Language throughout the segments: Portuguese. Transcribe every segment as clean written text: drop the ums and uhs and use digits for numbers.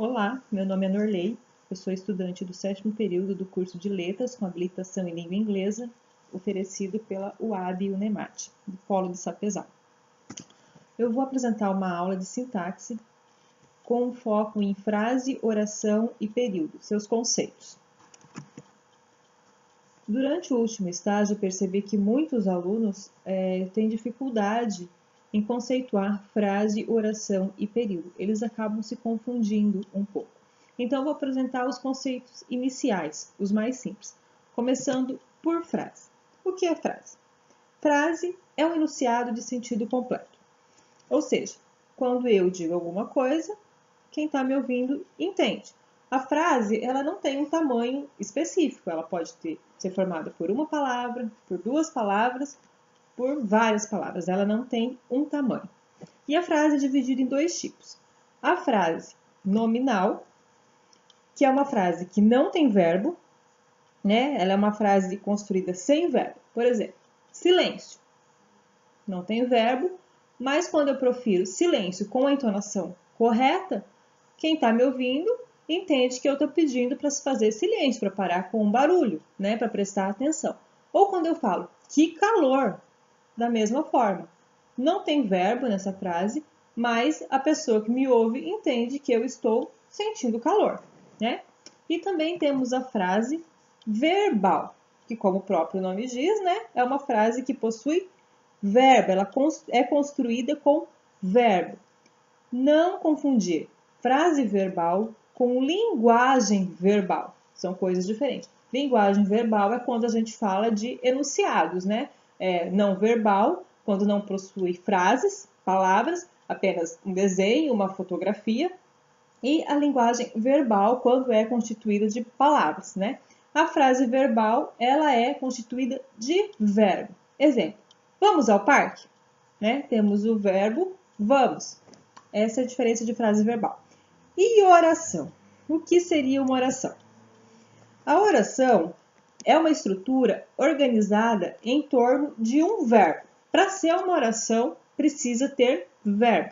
Olá, meu nome é Norley, eu sou estudante do 7º período do curso de Letras com habilitação em língua inglesa, oferecido pela UAB e UNEMAT, do Polo de Sapezal. Eu vou apresentar uma aula de sintaxe com foco em frase, oração e período, seus conceitos. Durante o último estágio, percebi que muitos alunos têm dificuldade em conceituar frase, oração e período. Eles acabam se confundindo um pouco. Então, vou apresentar os conceitos iniciais, os mais simples, começando por frase. O que é frase? Frase é um enunciado de sentido completo. Ou seja, quando eu digo alguma coisa, quem está me ouvindo entende. A frase, ela não tem um tamanho específico, ela pode ser formada por uma palavra, por duas palavras, por várias palavras, ela não tem um tamanho. E a frase é dividida em dois tipos. A frase nominal, que é uma frase que não tem verbo, né? Ela é uma frase construída sem verbo. Por exemplo, silêncio. Não tem verbo, mas quando eu profiro silêncio com a entonação correta, quem está me ouvindo entende que eu estou pedindo para se fazer silêncio, para parar com um barulho, né? Para prestar atenção. Ou quando eu falo, que calor, da mesma forma. Não tem verbo nessa frase, mas a pessoa que me ouve entende que eu estou sentindo calor, né? E também temos a frase verbal, que como o próprio nome diz, né? É uma frase que possui verbo, ela é construída com verbo. Não confundir frase verbal com linguagem verbal. São coisas diferentes. Linguagem verbal é quando a gente fala de enunciados, né? Não verbal, quando não possui frases, palavras, apenas um desenho, uma fotografia. E a linguagem verbal, quando é constituída de palavras, né? A frase verbal, ela é constituída de verbo. Exemplo, vamos ao parque? Né? Temos o verbo vamos. Essa é a diferença de frase verbal. E oração? O que seria uma oração? A oração é uma estrutura organizada em torno de um verbo. Para ser uma oração, precisa ter verbo.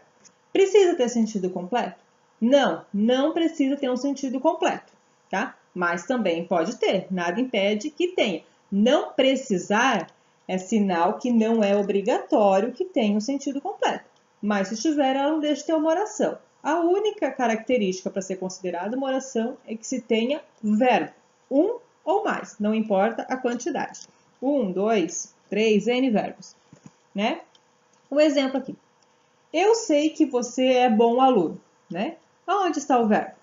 Precisa ter sentido completo? Não, não precisa ter um sentido completo, tá? Mas também pode ter, nada impede que tenha. Não precisar é sinal que não é obrigatório que tenha um sentido completo. Mas se tiver, ela não deixa de ter uma oração. A única característica para ser considerada uma oração é que se tenha verbo. Um ou mais, não importa a quantidade. 1, 2, 3, N verbos, né? Um exemplo aqui. Eu sei que você é bom aluno, né? Aonde está o verbo?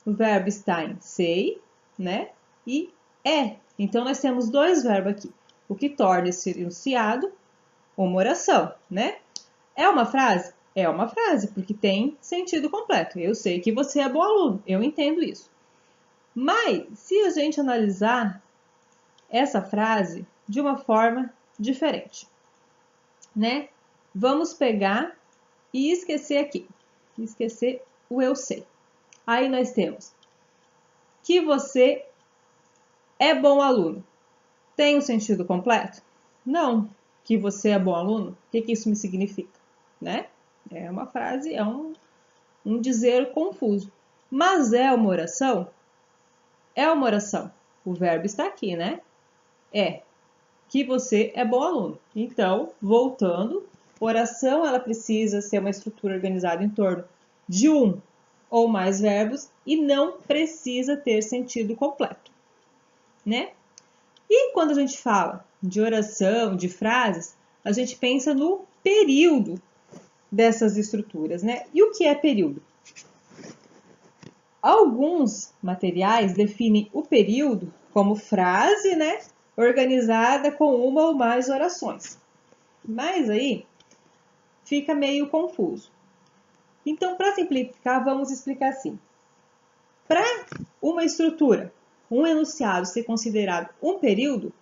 O verbo está em sei, né? E é. Então, nós temos dois verbos aqui, o que torna esse enunciado uma oração, né? É uma frase? É uma frase, porque tem sentido completo. Eu sei que você é bom aluno, eu entendo isso. Mas, se a gente analisar essa frase de uma forma diferente, né? Vamos pegar e esquecer aqui. Esquecer o eu sei. Aí nós temos que você é bom aluno. Tem um sentido completo? Não. Que você é bom aluno? O que isso me significa? Né? É uma frase, é um dizer confuso. Mas é uma oração? É uma oração. O verbo está aqui, né? É. Que você é bom aluno. Então, voltando, oração ela precisa ser uma estrutura organizada em torno de um ou mais verbos e não precisa ter sentido completo, né? E quando a gente fala de oração, de frases, a gente pensa no período dessas estruturas, né? E o que é período? Alguns materiais definem o período como frase, né? Organizada com uma ou mais orações. Mas aí fica meio confuso. Então, para simplificar, vamos explicar assim. Para uma estrutura, um enunciado ser considerado um período,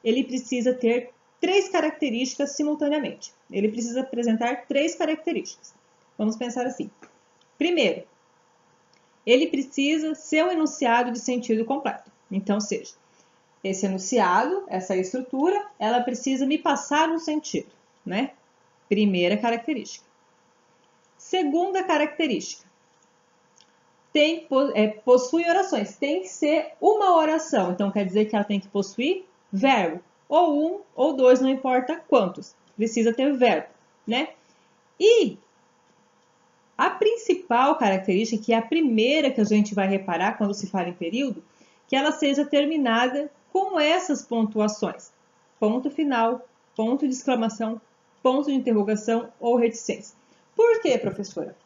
ele precisa ter três características simultaneamente. Ele precisa apresentar três características. Vamos pensar assim. Primeiro, ele precisa ser um enunciado de sentido completo. Então, seja, esse enunciado, essa estrutura, ela precisa me passar um sentido, né? Primeira característica. Segunda característica. possui orações. Tem que ser uma oração. Então, quer dizer que ela tem que possuir verbo. Ou um, ou dois, não importa quantos. Precisa ter verbo, né? E a principal característica, que é a primeira que a gente vai reparar quando se fala em período, que ela seja terminada com essas pontuações. Ponto final, ponto de exclamação, ponto de interrogação ou reticência. Por quê, professora?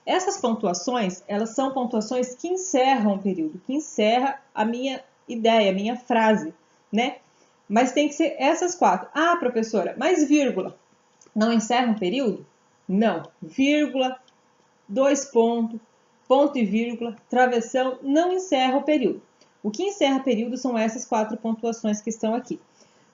Essas pontuações, elas são pontuações que encerram o período, que encerra a minha ideia, a minha frase, né? Mas tem que ser essas 4. Ah, professora, mas vírgula não encerra um período? Não. Vírgula, 2 pontos, ponto e vírgula, travessão, não encerra o período. O que encerra o período são essas 4 pontuações que estão aqui.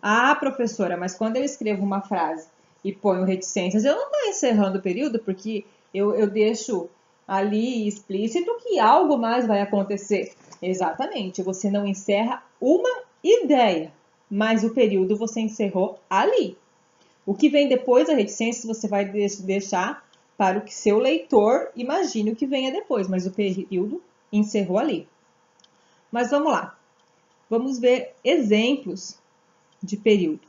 Ah, professora, mas quando eu escrevo uma frase e ponho reticências, eu não estou encerrando o período, porque eu deixo ali explícito que algo mais vai acontecer. Exatamente, você não encerra uma ideia, mas o período você encerrou ali. O que vem depois da reticência você vai deixar para o que seu leitor imagine o que venha depois, mas o período encerrou ali. Mas vamos lá, vamos ver exemplos de período.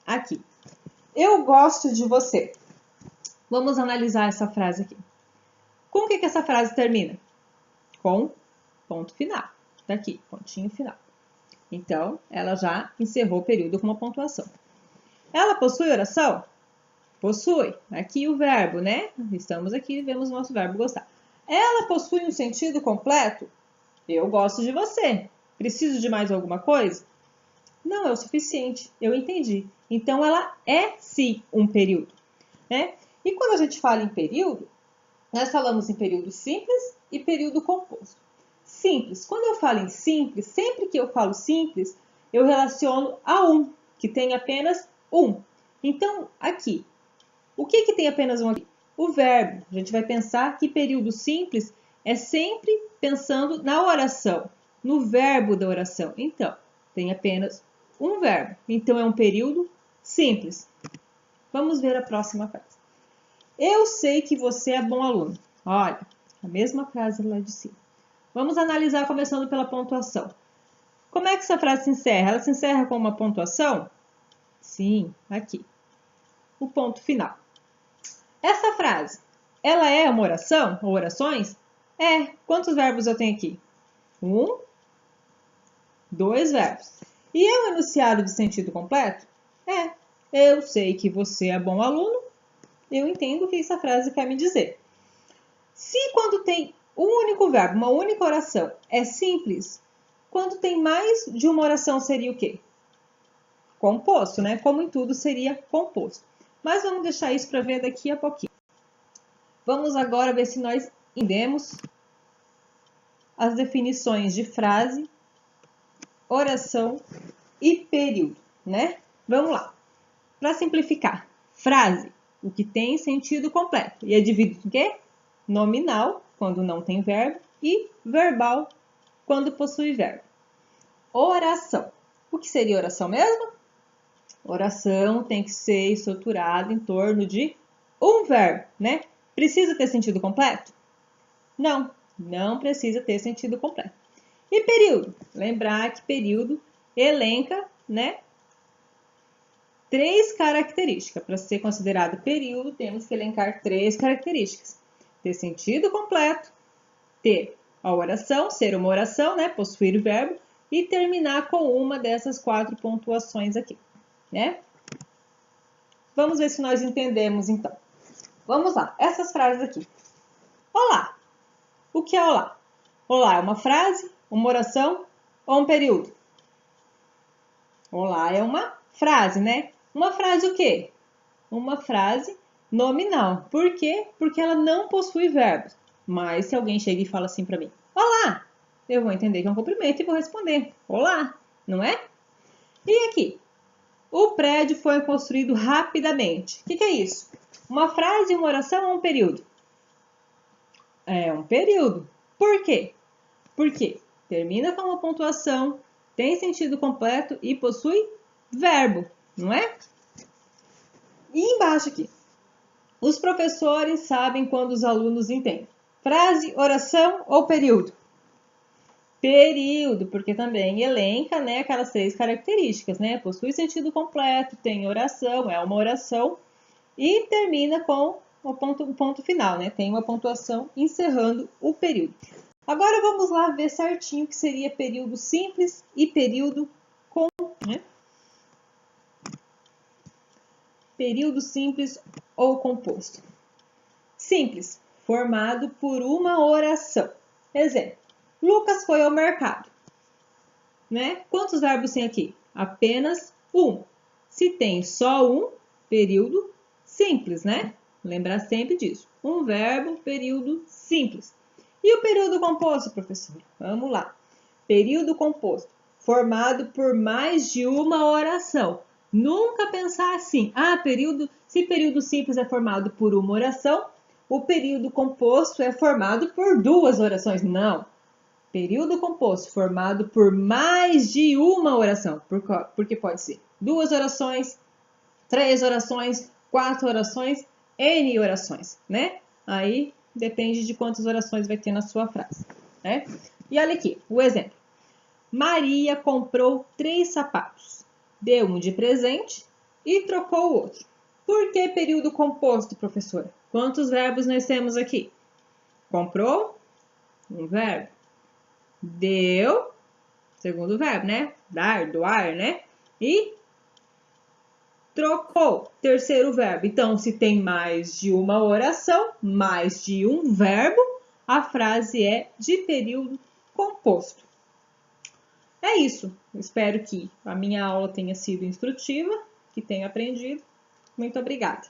Aqui. Eu gosto de você. Vamos analisar essa frase aqui. Com o que essa frase termina? Com ponto final. Tá aqui, pontinho final. Então, ela já encerrou o período com uma pontuação. Ela possui oração? Possui. Aqui o verbo, né? Estamos aqui, vemos o nosso verbo gostar. Ela possui um sentido completo? Eu gosto de você. Preciso de mais alguma coisa? Não é o suficiente. Eu entendi. Então, ela é sim um período, né? E quando a gente fala em período, nós falamos em período simples e período composto. Simples. Quando eu falo em simples, sempre que eu falo simples, eu relaciono a um, que tem apenas um. Então, aqui, o que tem apenas um aqui? O verbo. A gente vai pensar que período simples é sempre pensando na oração, no verbo da oração. Então, tem apenas um verbo. Então, é um período simples. Vamos ver a próxima frase. Eu sei que você é bom aluno. Olha, a mesma frase lá de cima. Vamos analisar começando pela pontuação. Como é que essa frase se encerra? Ela se encerra com uma pontuação? Sim, aqui. O ponto final. Essa frase, ela é uma oração ou orações? É. Quantos verbos eu tenho aqui? 1, 2 verbos. E é um enunciado de sentido completo? É. Eu sei que você é bom aluno. Eu entendo o que essa frase quer me dizer. Se quando tem um único verbo, uma única oração, é simples, quando tem mais de uma oração seria o quê? Composto, né? Como em tudo seria composto. Mas vamos deixar isso para ver daqui a pouquinho. Vamos agora ver se nós entendemos as definições de frase, oração e período, né? Vamos lá. Para simplificar, frase, o que tem sentido completo. E é dividido em quê? Nominal, quando não tem verbo, e verbal, quando possui verbo. Oração. O que seria oração mesmo? Oração tem que ser estruturada em torno de um verbo, né? Precisa ter sentido completo? Não, não precisa ter sentido completo. E período? Lembrar que período elenca, né? 3 características. Para ser considerado período, temos que elencar 3 características. Ter sentido completo, ter a oração, ser uma oração, né? Possuir o verbo, e terminar com uma dessas 4 pontuações aqui, né? Vamos ver se nós entendemos, então. Vamos lá, essas frases aqui. Olá. O que é olá? Olá é uma frase, uma oração ou um período? Olá é uma frase, né? Uma frase o quê? Uma frase nominal. Por quê? Porque ela não possui verbos. Mas se alguém chega e fala assim para mim, olá, eu vou entender que é um cumprimento e vou responder, olá, não é? E aqui? O prédio foi construído rapidamente. O que é isso? Uma frase, uma oração ou um período? É um período. Por quê? Porque termina com uma pontuação, tem sentido completo e possui verbo, não é? E embaixo aqui, os professores sabem quando os alunos entendem. Frase, oração ou período? Período, porque também elenca, né, aquelas 3 características, né? Possui sentido completo, tem oração, é uma oração e termina com o ponto final, né? Tem uma pontuação encerrando o período. Agora vamos lá ver certinho o que seria período simples e período composto, né? Período simples ou composto. Simples, formado por uma oração. Exemplo, Lucas foi ao mercado. Né? Quantos verbos tem aqui? Apenas um. Se tem só um, período simples, né? Lembrar sempre disso. Um verbo, período simples. E o período composto, professor? Vamos lá. Período composto, formado por mais de uma oração. Nunca pensar assim, se período simples é formado por uma oração, o período composto é formado por 2 orações. Não. Período composto formado por mais de uma oração, porque pode ser 2 orações, 3 orações, 4 orações, N orações, né? Aí depende de quantas orações vai ter na sua frase, né? E olha aqui, o exemplo. Maria comprou 3 sapatos, deu um de presente e trocou o outro. Por que período composto, professora? Quantos verbos nós temos aqui? Comprou, um verbo. Deu, segundo verbo, né? Dar, doar, né? E trocou, terceiro verbo. Então, se tem mais de uma oração, mais de um verbo, a frase é de período composto. É isso. Espero que a minha aula tenha sido instrutiva, que tenha aprendido. Muito obrigada.